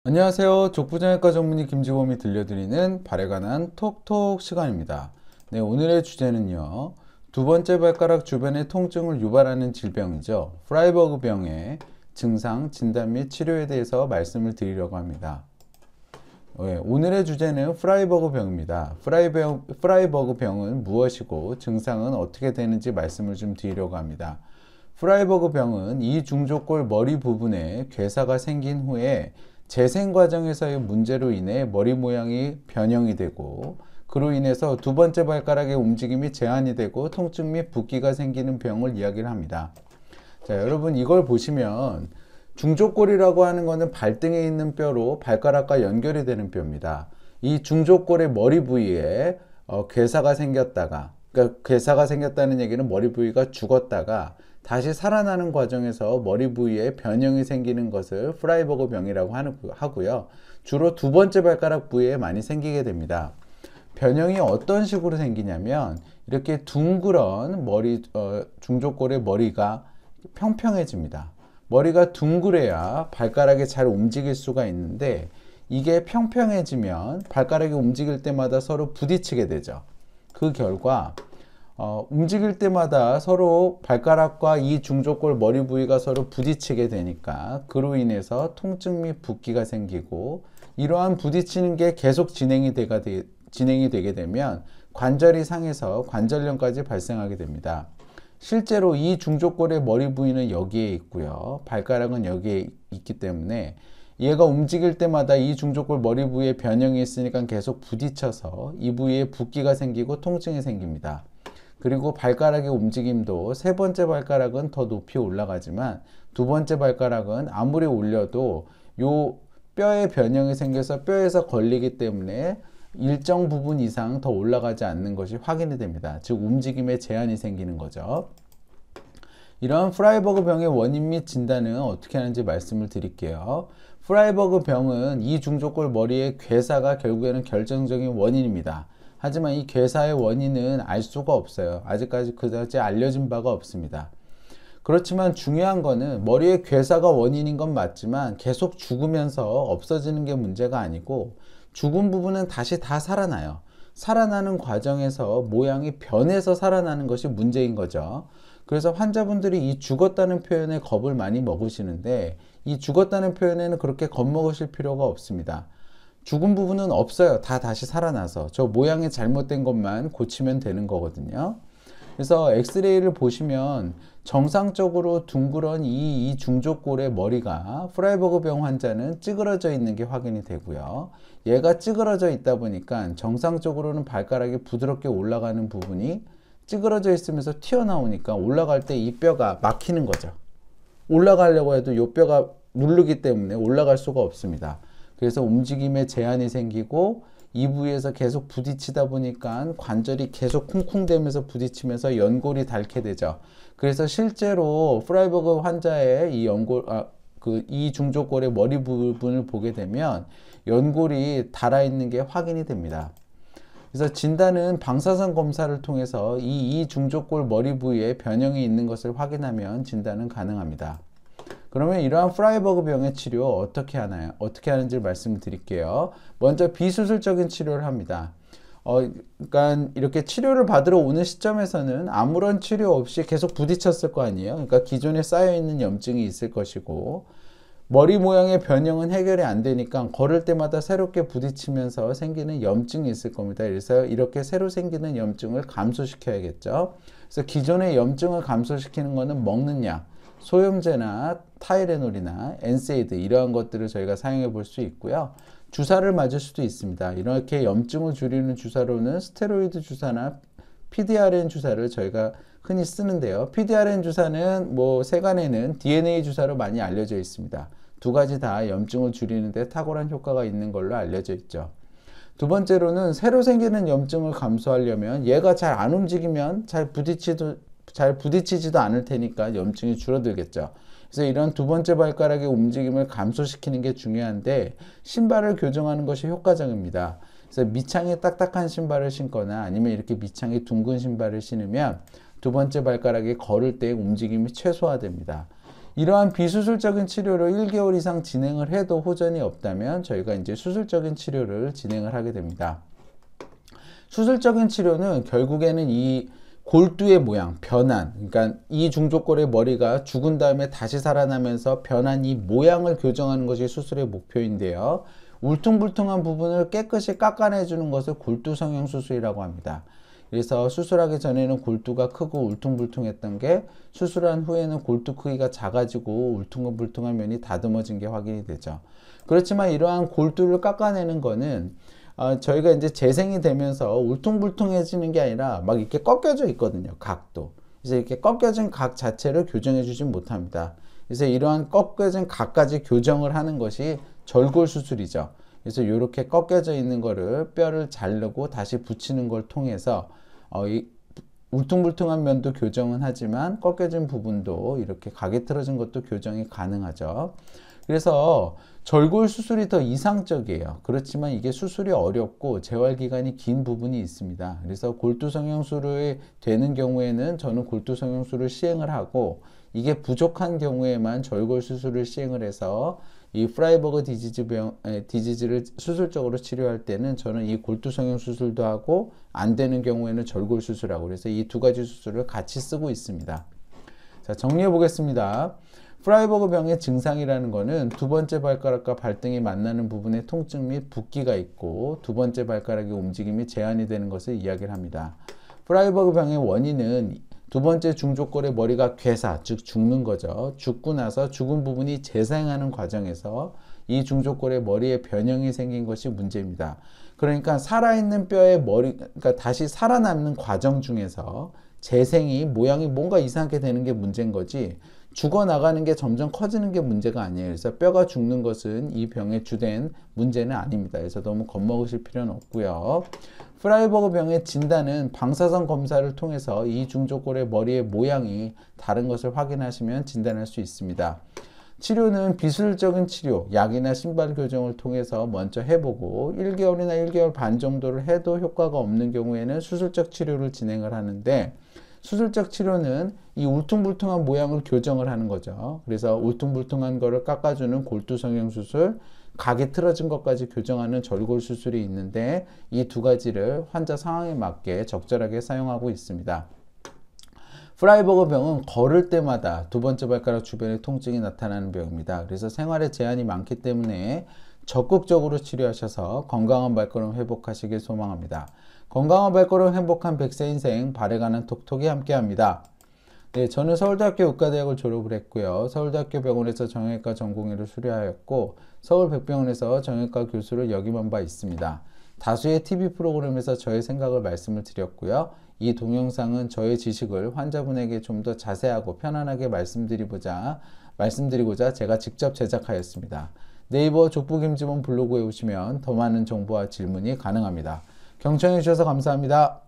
안녕하세요. 족부정형외과 전문의 김지범이 들려드리는 발에 관한 톡톡 시간입니다. 네, 오늘의 주제는요. 두 번째 발가락 주변의 통증을 유발하는 질병이죠. 프라이버그 병의 증상, 진단 및 치료에 대해서 말씀을 드리려고 합니다. 네, 오늘의 주제는 프라이버그 병입니다. 프라이버그 병은 무엇이고 증상은 어떻게 되는지 말씀을 좀 드리려고 합니다. 프라이버그 병은 이 중족골 머리 부분에 괴사가 생긴 후에 재생 과정에서의 문제로 인해 머리 모양이 변형이 되고 그로 인해서 두 번째 발가락의 움직임이 제한이 되고 통증 및 붓기가 생기는 병을 이야기를 합니다. 자, 여러분 이걸 보시면 중족골이라고 하는 것은 발등에 있는 뼈로 발가락과 연결이 되는 뼈입니다. 이 중족골의 머리 부위에 괴사가 생겼다가, 그러니까 괴사가 생겼다는 얘기는 머리 부위가 죽었다가 다시 살아나는 과정에서 머리 부위에 변형이 생기는 것을 프라이버그 병이라고 하고요. 주로 두 번째 발가락 부위에 많이 생기게 됩니다. 변형이 어떤 식으로 생기냐면 이렇게 둥그런 머리, 중족골의 머리가 평평해집니다. 머리가 둥그래야 발가락이 잘 움직일 수가 있는데 이게 평평해지면 발가락이 움직일 때마다 서로 부딪히게 되죠. 그 결과 움직일 때마다 서로 발가락과 이 중족골 머리 부위가 서로 부딪히게 되니까 그로 인해서 통증 및 붓기가 생기고 이러한 부딪히는 게 계속 진행이 되게 되면 관절이 상해서 관절염까지 발생하게 됩니다. 실제로 이 중족골의 머리 부위는 여기에 있고요. 발가락은 여기에 있기 때문에 얘가 움직일 때마다 이 중족골 머리 부위에 변형이 있으니까 계속 부딪혀서 이 부위에 붓기가 생기고 통증이 생깁니다. 그리고 발가락의 움직임도 세 번째 발가락은 더 높이 올라가지만 두 번째 발가락은 아무리 올려도 요 뼈에 변형이 생겨서 뼈에서 걸리기 때문에 일정 부분 이상 더 올라가지 않는 것이 확인이 됩니다. 즉 움직임에 제한이 생기는 거죠. 이런 프라이버그 병의 원인 및 진단은 어떻게 하는지 말씀을 드릴게요. 프라이버그 병은 이 중족골 머리의 괴사가 결국에는 결정적인 원인입니다. 하지만 이 괴사의 원인은 알 수가 없어요. 아직까지 그다지 알려진 바가 없습니다. 그렇지만 중요한 거는 머리의 괴사가 원인인 건 맞지만 계속 죽으면서 없어지는 게 문제가 아니고 죽은 부분은 다시 다 살아나요. 살아나는 과정에서 모양이 변해서 살아나는 것이 문제인 거죠. 그래서 환자분들이 이 죽었다는 표현에 겁을 많이 먹으시는데 이 죽었다는 표현에는 그렇게 겁먹으실 필요가 없습니다. 죽은 부분은 없어요. 다 다시 살아나서 저 모양이 잘못된 것만 고치면 되는 거거든요. 그래서 엑스레이를 보시면 정상적으로 둥그런 이 중족골의 머리가 프라이버그 병 환자는 찌그러져 있는 게 확인이 되고요. 얘가 찌그러져 있다 보니까 정상적으로는 발가락이 부드럽게 올라가는 부분이 찌그러져 있으면서 튀어나오니까 올라갈 때 이 뼈가 막히는 거죠. 올라가려고 해도 이 뼈가 누르기 때문에 올라갈 수가 없습니다. 그래서 움직임에 제한이 생기고 이 부위에서 계속 부딪히다 보니까 관절이 계속 쿵쿵대면서 부딪히면서 연골이 닳게 되죠. 그래서 실제로 프라이버그 환자의 이 중족골의 머리 부분을 보게 되면 연골이 닳아 있는 게 확인이 됩니다. 그래서 진단은 방사선 검사를 통해서 이 중족골 머리 부위에 변형이 있는 것을 확인하면 진단은 가능합니다. 그러면 이러한 프라이버그 병의 치료 어떻게 하나요? 어떻게 하는지 말씀을 드릴게요. 먼저 비수술적인 치료를 합니다. 그러니까 이렇게 치료를 받으러 오는 시점에서는 아무런 치료 없이 계속 부딪혔을 거 아니에요. 그러니까 기존에 쌓여있는 염증이 있을 것이고 머리 모양의 변형은 해결이 안 되니까 걸을 때마다 새롭게 부딪히면서 생기는 염증이 있을 겁니다. 그래서 이렇게 새로 생기는 염증을 감소시켜야겠죠. 그래서 기존의 염증을 감소시키는 것은 먹는 약, 소염제나 타이레놀이나 엔세이드 이러한 것들을 저희가 사용해 볼 수 있고요. 주사를 맞을 수도 있습니다. 이렇게 염증을 줄이는 주사로는 스테로이드 주사나 PDRN 주사를 저희가 흔히 쓰는데요. PDRN 주사는 세간에는 DNA 주사로 많이 알려져 있습니다. 두 가지 다 염증을 줄이는 데 탁월한 효과가 있는 걸로 알려져 있죠. 두 번째로는 새로 생기는 염증을 감소하려면 얘가 잘 안 움직이면 잘 부딪히지도 않을 테니까 염증이 줄어들겠죠. 그래서 이런 두 번째 발가락의 움직임을 감소시키는 게 중요한데 신발을 교정하는 것이 효과적입니다. 그래서 밑창이 딱딱한 신발을 신거나 아니면 이렇게 밑창이 둥근 신발을 신으면 두 번째 발가락이 걸을 때 움직임이 최소화됩니다. 이러한 비수술적인 치료를 1개월 이상 진행을 해도 호전이 없다면 저희가 이제 수술적인 치료를 진행을 하게 됩니다. 수술적인 치료는 결국에는 이 골두의 모양, 변환, 그러니까 이 중족골의 머리가 죽은 다음에 다시 살아나면서 변한 이 모양을 교정하는 것이 수술의 목표인데요. 울퉁불퉁한 부분을 깨끗이 깎아내주는 것을 골두 성형 수술이라고 합니다. 그래서 수술하기 전에는 골두가 크고 울퉁불퉁했던 게 수술한 후에는 골두 크기가 작아지고 울퉁불퉁한 면이 다듬어진 게 확인이 되죠. 그렇지만 이러한 골두를 깎아내는 거는 저희가 이제 재생이 되면서 울퉁불퉁해지는 게 아니라 막 이렇게 꺾여져 있거든요. 각도. 그래서 이렇게 꺾여진 각 자체를 교정해 주지 못합니다. 그래서 이러한 꺾여진 각까지 교정을 하는 것이 절골 수술이죠. 그래서 이렇게 꺾여져 있는 거를 뼈를 자르고 다시 붙이는 걸 통해서 이 울퉁불퉁한 면도 교정은 하지만 꺾여진 부분도 이렇게 각이 틀어진 것도 교정이 가능하죠. 그래서 절골 수술이 더 이상적이에요. 그렇지만 이게 수술이 어렵고 재활기간이 긴 부분이 있습니다. 그래서 골두 성형술이 되는 경우에는 저는 골두 성형술을 시행을 하고 이게 부족한 경우에만 절골 수술을 시행을 해서 이 프라이버그 디지즈를 수술적으로 치료할 때는 저는 이 골두 성형 수술도 하고 안 되는 경우에는 절골 수술하고 그래서 이 두 가지 수술을 같이 쓰고 있습니다. 자, 정리해 보겠습니다. 프라이버그 병의 증상이라는 것은 두 번째 발가락과 발등이 만나는 부분에 통증 및 붓기가 있고 두 번째 발가락의 움직임이 제한이 되는 것을 이야기를 합니다. 프라이버그 병의 원인은 두 번째 중족골의 머리가 괴사, 즉 죽는 거죠. 죽고 나서 죽은 부분이 재생하는 과정에서 이 중족골의 머리에 변형이 생긴 것이 문제입니다. 그러니까 살아있는 뼈의 그러니까 다시 살아남는 과정 중에서 재생이 모양이 뭔가 이상하게 되는 게 문제인 거지 죽어나가는 게 점점 커지는 게 문제가 아니에요. 그래서 뼈가 죽는 것은 이 병의 주된 문제는 아닙니다. 그래서 너무 겁먹으실 필요는 없고요. 프라이버그 병의 진단은 방사선 검사를 통해서 이 중족골의 머리의 모양이 다른 것을 확인하시면 진단할 수 있습니다. 치료는 비수술적인 치료, 약이나 신발 교정을 통해서 먼저 해보고 1개월이나 1개월 반 정도를 해도 효과가 없는 경우에는 수술적 치료를 진행을 하는데 수술적 치료는 이 울퉁불퉁한 모양을 교정을 하는 거죠. 그래서 울퉁불퉁한 거를 깎아주는 골두 성형 수술, 각이 틀어진 것까지 교정하는 절골 수술이 있는데 이 두 가지를 환자 상황에 맞게 적절하게 사용하고 있습니다. 프라이버그 병은 걸을 때마다 두 번째 발가락 주변에 통증이 나타나는 병입니다. 그래서 생활에 제한이 많기 때문에 적극적으로 치료하셔서 건강한 발걸음 회복하시길 소망합니다. 건강한 발걸음 행복한 100세 인생 발에 관한 톡톡이 함께합니다. 네, 저는 서울대학교 의과대학을 졸업을 했고요. 서울대학교 병원에서 정형외과 전공의를 수료하였고 서울백병원에서 정형외과 교수를 역임한 바 있습니다. 다수의 TV 프로그램에서 저의 생각을 말씀을 드렸고요. 이 동영상은 저의 지식을 환자분에게 좀 더 자세하고 편안하게 말씀드리고자 제가 직접 제작하였습니다. 네이버 족보 김지원 블로그에 오시면 더 많은 정보와 질문이 가능합니다. 경청해 주셔서 감사합니다.